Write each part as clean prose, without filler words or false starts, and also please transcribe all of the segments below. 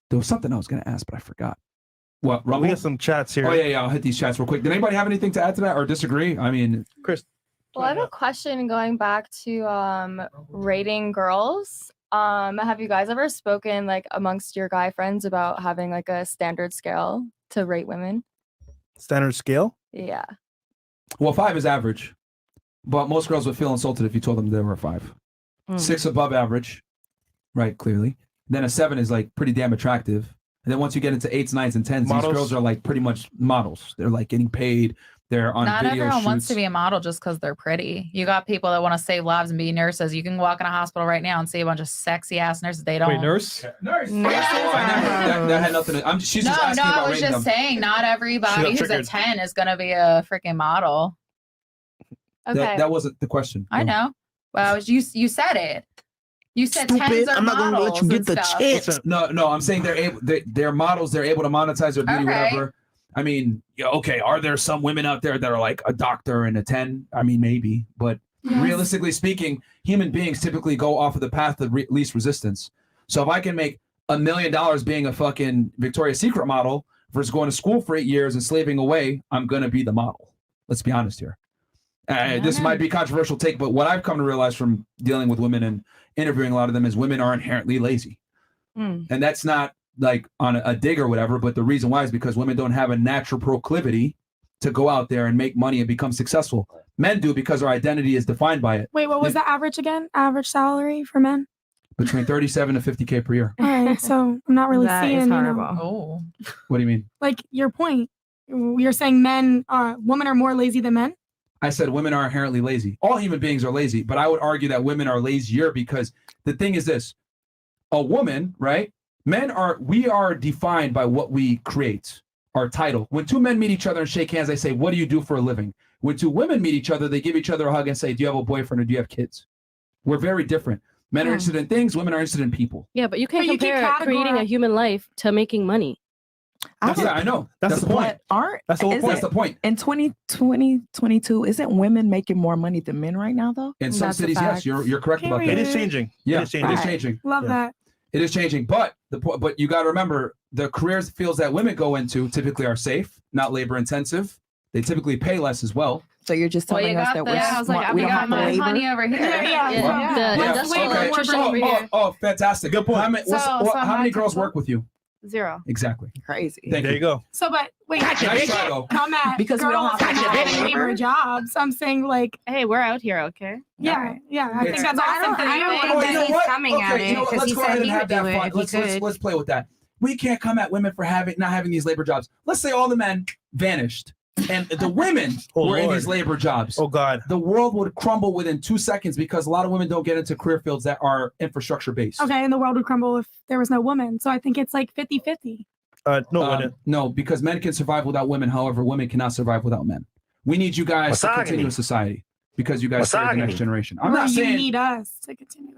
There was something I was going to ask, but I forgot. What, Rumble? We got some chats here. Oh, yeah, I'll hit these chats real quick. Did anybody have anything to add to that or disagree? I mean, Chris. Well, I have a question going back to rating girls. Have you guys ever spoken like amongst your guy friends about having like a standard scale to rate women? Standard scale? Yeah. Well, 5 is average, but most girls would feel insulted if you told them they were a 5. 6 above average, right? Clearly. Then a 7 is like pretty damn attractive. And then once you get into 8s, 9s, and 10s, Models? these girls are like pretty much models. They're like getting paid. They're on Not video everyone wants shoots. to be a model just because they're pretty. You got people that want to save lives and be nurses. You can walk in a hospital right now and see a bunch of sexy ass nurses. They don't. Wait, nurse? Nurse. That had nothing to. She's just asking about I was rating just them. saying, not everybody who's a triggered. 10 is gonna be a freaking model. Okay. That wasn't the question. I know. Well, you said it. You said Stupid. 10s are I'm not gonna let models you get and the stuff. chance. No, I'm saying they're models. They're able to monetize their beauty, Okay. whatever. I mean, yeah, okay. Are there some women out there that are like a doctor and a 10? I mean, maybe, but realistically speaking, human beings typically go off of the path of least resistance. So if I can make $1 million being a fucking Victoria's Secret model versus going to school for 8 years and slaving away, I'm gonna be the model. Let's be honest here. This might be a controversial take, but what I've come to realize from dealing with women and interviewing a lot of them is women are inherently lazy. And that's not like on a dig or whatever, but the reason why is because women don't have a natural proclivity to go out there and make money and become successful. Men do because our identity is defined by it. Wait, what was the average again? Average salary for men? Between 37 to 50K per year. All right, so I'm not really That seeing. is you know, horrible. What do you mean? like your point. You're saying women are more lazy than men? I said women are inherently lazy. All human beings are lazy, but I would argue that women are lazier because the thing is this. A woman, right? We are defined by what we create, our title. When two men meet each other and shake hands, they say, what do you do for a living? When two women meet each other, they give each other a hug and say, do you have a boyfriend or do you have kids? We're very different. Men are interested in things, women are interested in people. Yeah, but you can't But you can compare creating a categorize- human life to making money. Yeah, I know. That's the point. That's the whole point. That's the point. In 2022, isn't women making more money than men right now, though? In some cities, yes, you're correct about that. Period. It is changing. Yeah, It is changing. It is changing. Love that. It is changing, but but you got to remember the careers fields that women go into typically are safe, not labor intensive. They typically pay less as well. So you're just Well, you telling us got that the, we're I was like, smart. we don't got have to my labor? honey over here. Oh, fantastic. Good point. How many girls work with you? 0. Exactly. Crazy. Thank There you go. So, but wait, Nice they try, can't though. come at Because we don't girls have to and labor. labor jobs. I'm saying like, Hey, we're out here, okay? yeah. I think that's awesome for I you. don't think Oh, that you know he's what? coming at Okay, you know it what? because Let's he go said ahead and he have would do that it fun. if he Let's could. play with that. We can't come at women for not having these labor jobs. Let's say all the men vanished and the women were in Lord. these labor jobs. Oh, God. The world would crumble within 2 seconds because a lot of women don't get into career fields that are infrastructure based. Okay, and the world would crumble if there was no woman. So I think it's like 50-50. No, because men can survive without women. However, women cannot survive without men. We need you guys to Misogyny. continue a society because you guys serve the next Misogyny. generation. I'm Or not you saying need us to continue.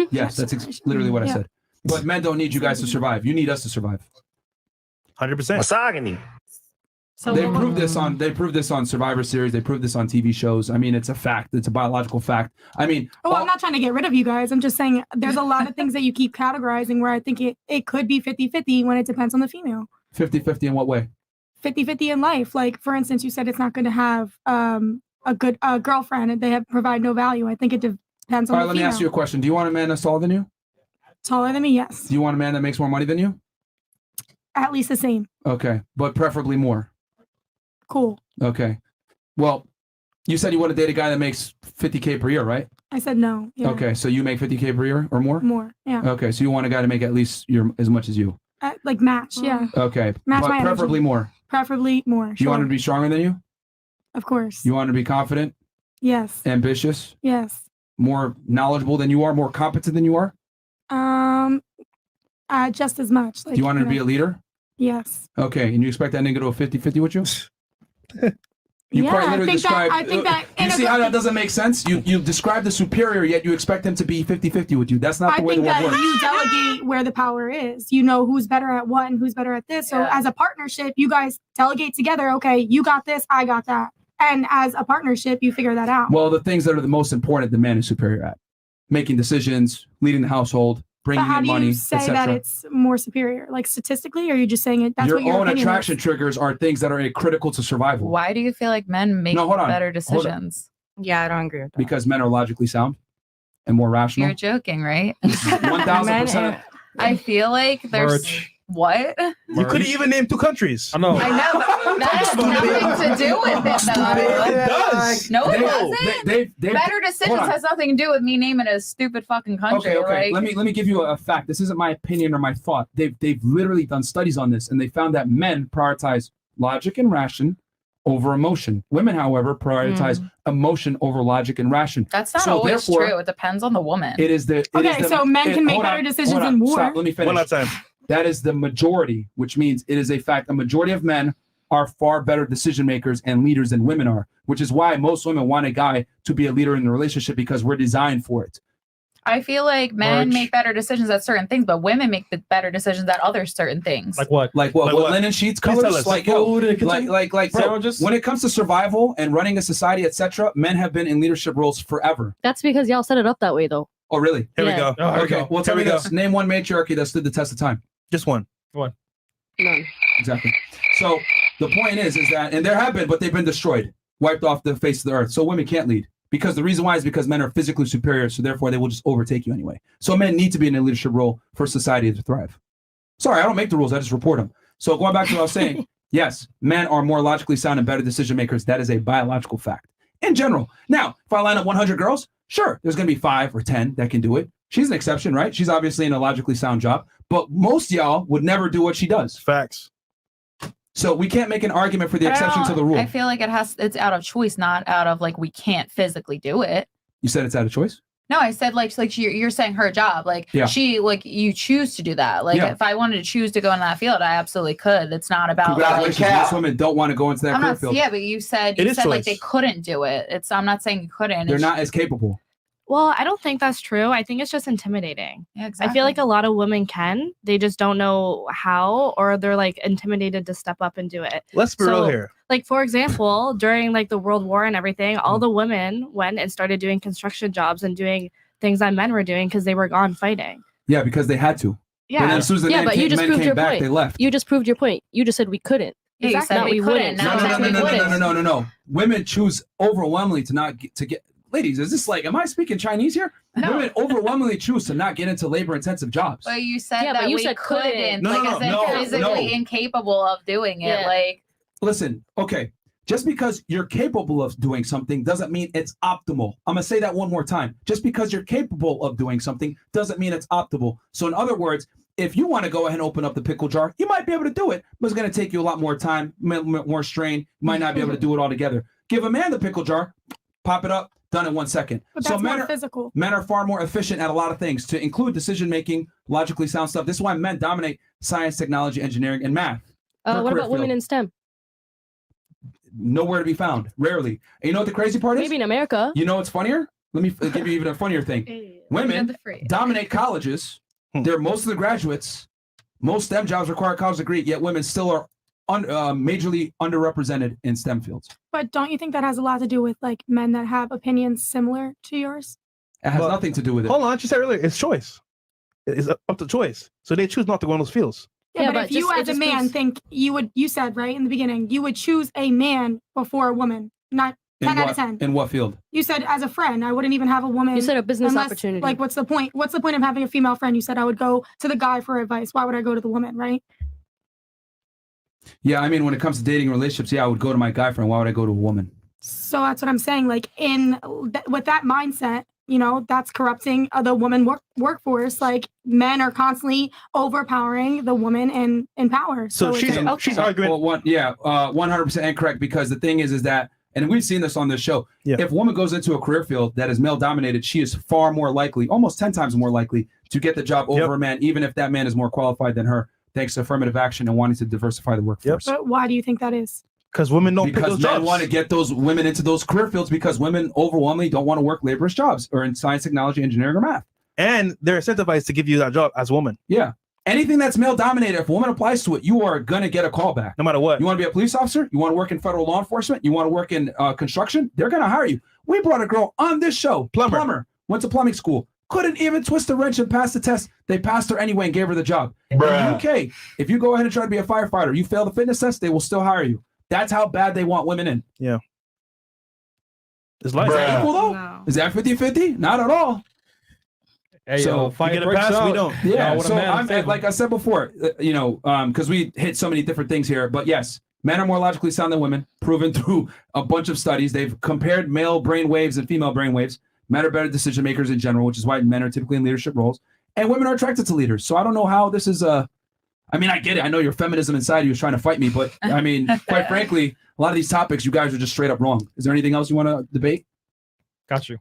yes. That's literally what I Yeah. said. But men don't need you guys to survive. You need us to survive. 100%. Misogyny. So They proved this on Survivor Series. They proved this on TV shows. I mean, it's a fact. It's a biological fact. I mean, Oh, I'm not trying to get rid of you guys. I'm just saying there's a lot of things that you keep categorizing where I think it could be 50-50 when it depends on the female. 50-50 in what way? 50-50 in life. Like, for instance, you said it's not good to have a good girlfriend and they provide no value. I think it depends on All right, the let female. me ask you a question. Do you want a man that's taller than you? Taller than me, yes. Do you want a man that makes more money than you? At least the same. Okay, but preferably more. Cool. Okay. Well, you said you want to date a guy that makes 50K per year, right? I said no. Yeah. Okay, so you make 50K per year or more? More. Yeah. Okay, so you want a guy to make at least as much as you. Like match. Yeah. Okay, Match but my preferably energy. more. Preferably more. You want sure. him to be stronger than you? Of course. You want him to be confident, Yes. ambitious, Yes. more knowledgeable than you are, more competent than you are? Just as much. Like, Do you want him to be know. a leader? Yes. Okay, and you expect that nigga to go 50-50 with you? You Yeah, quite I literally think that- described. I think that in You a see gr- how that doesn't make sense? You describe the superior, yet you expect him to be 50-50 with you. That's not I the way the think world that works. you delegate where the power is. You know who's better at what and who's better at this. So as a partnership, you guys delegate together. Okay, you got this, I got that. And as a partnership, you figure that out. Well, the things that are the most important, the man is superior at. Making decisions, leading the household, bringing But how in do money, you say that etc. it's more superior? Like statistically, or are you just saying it? That's Your what your own opinion attraction is? triggers are things that are critical to survival. Why do you feel like men make No, hold on. better Hold on. decisions? Yeah, I don't agree with that. Because men are logically sound and more rational. You're joking, right? 1000%. I feel like there's Merch. what? You could even name 2 countries. I know. I know, but that has nothing to do with it, though. It does. No, it They- doesn't. they- Better hold decisions on. has nothing to do with me naming a stupid fucking country. Okay. Like, Let me give you a fact. This isn't my opinion or my thought. They've literally done studies on this, and they found that men prioritize logic and ration over emotion. Women, however, prioritize emotion over logic and ration. that's not So always therefore, true. It depends on the woman. It is the Okay, so men can make hold better on, decisions hold on, in war. Stop, let me finish. One at a time. That is the majority, which means it is a fact. A majority of men are far better decision makers and leaders than women are, which is why most women want a guy to be a leader in the relationship because we're designed for it. I feel like men Merch. make better decisions at certain things, but women make the better decisions at other certain things. Like what? Like what? Like what what? linen sheets, Please tell colors, us. like yo, Food in the kitchen? like bro, Sandwiches? when it comes to survival and running a society, etc., men have been in leadership roles forever. That's because y'all set it up that way, though. Oh, really? Here we Yeah. go. Oh, here we Okay. go. Well, tell Here me we this. Name one matriarchy that stood the test of time. Just one. None. Exactly. So the point is that, and there have been, but they've been destroyed, wiped off the face of the earth. So women can't lead because the reason why is because men are physically superior. So therefore, they will just overtake you anyway. So men need to be in a leadership role for society to thrive. Sorry, I don't make the rules. I just report them. So going back to what I was saying, yes, men are more logically sound and better decision makers. That is a biological fact in general. Now, if I line up 100 girls, sure, there's going to be 5 or 10 that can do it. She's an exception, right? She's obviously in a logically sound job, but most y'all would never do what she does. Facts. So we can't make an argument for the But I exception to don't- the rule. I feel like it's out of choice, not out of like we can't physically do it. You said it's out of choice? No, I said like you're saying her job, like Yeah. she like you choose to do that. Like Yeah. if I wanted to choose to go in that field, I absolutely could. It's not about Congratulations. like, Most women don't want to go into that I'm career not, field. yeah, but you said It is like choice. they couldn't do it. I'm not saying you couldn't. They're It's- not as capable. Well, I don't think that's true. I think it's just intimidating. Yeah, I feel like a lot of women can. They just don't know how, or they're like intimidated to step up and do it. Let's be real So- here. Like, for example, during like the World War and everything, all the women went and started doing construction jobs and doing things that men were doing because they were gone fighting. Yeah, because they had to. Yeah. And then as soon as the Yeah, but you just men proved came your back, point. they left. You just proved your point. You just said we couldn't. Yeah, you Exactly. said Not we we couldn't. wouldn't. Now No, you're no, saying no, we no, no, wouldn't. no, no, no, no. Women choose overwhelmingly to get. Ladies, is this like, am I speaking Chinese here? No. Women overwhelmingly choose to not get into labor-intensive jobs. But you said Yeah, that but you we said couldn't, couldn't. No, like no, as if no, physically no. incapable of doing it. Yeah. Like Listen, okay, just because you're capable of doing something doesn't mean it's optimal. I'm gonna say that one more time. Just because you're capable of doing something doesn't mean it's optimal. So in other words, if you want to go ahead and open up the pickle jar, you might be able to do it, but it's gonna take you a lot more time, more strain. You might not be able to do it all together. Give a man the pickle jar, pop it up, done in 1 second. But So that's men more are, physical. men are far more efficient at a lot of things, to include decision making, logically sound stuff. This is why men dominate science, technology, engineering, and math. Per What career about women field. in STEM? Nowhere to be found, rarely. And you know what the crazy part is? Maybe in America. You know what's funnier? Let me give you even a funnier thing. Women dominate colleges. They're most of the graduates. Most STEM jobs require a college degree, yet women still are majorly underrepresented in STEM fields. But don't you think that has a lot to do with like men that have opinions similar to yours? It has But- nothing to do with it. Hold on, you said earlier, it's choice. It's up to choice. So they choose not to go in those fields. Yeah, Yeah, but but if you just- it as a just man proves- think you said right in the beginning, you would choose a man before a woman, not 10 out of 10. In what field? You said as a friend, I wouldn't even have a woman. You said a business unless, opportunity. Like, what's the point? What's the point of having a female friend? You said I would go to the guy for advice. Why would I go to the woman, right? Yeah, I mean, when it comes to dating relationships, yeah, I would go to my guy friend. Why would I go to a woman? So that's what I'm saying. Like, with that mindset, you know, that's corrupting the woman workforce. Like, men are constantly overpowering the woman in power. So it's she's okay. she's arguing. Well, 100% incorrect, because the thing is that, and we've seen this on this show, Yeah. if a woman goes into a career field that is male dominated, she is far more likely, almost 10 times more likely, to get the job over Yep. a man, even if that man is more qualified than her, thanks to affirmative action and wanting to diversify the workforce. But why do you think that is? Because women don't pick Because those men jobs. want to get those women into those career fields, because women overwhelmingly don't want to work laborious jobs or in science, technology, engineering, or math. And they're incentivized to give you that job as a woman, Yeah. Anything that's male dominated, if a woman applies to it, you are going to get a call back. no matter what. You want to be a police officer? You want to work in federal law enforcement? You want to work in construction? They're going to hire you. We brought a girl on this show, Plumber. went to plumbing school, couldn't even twist a wrench and pass the test. They passed her anyway and gave her the job. In the UK, if you go ahead and try to be a firefighter, you fail the fitness test, they will still hire you. That's how bad they want women in. Yeah. It's Is like that equal though? No. Is that 50-50? Not at all. Hey, So, yo, we fight get a breaks pass, out. we don't. Yeah, what a so man I'm favor. like I said before, because we hit so many different things here. But yes, men are more logically sound than women, proven through a bunch of studies. They've compared male brain waves and female brain waves. Men are better decision makers in general, which is why men are typically in leadership roles, and women are attracted to leaders. So I don't know how this is I mean, I get it. I know your feminism inside you is trying to fight me, but I mean, quite frankly, a lot of these topics, you guys are just straight up wrong. Is there anything else you want to debate? Got you.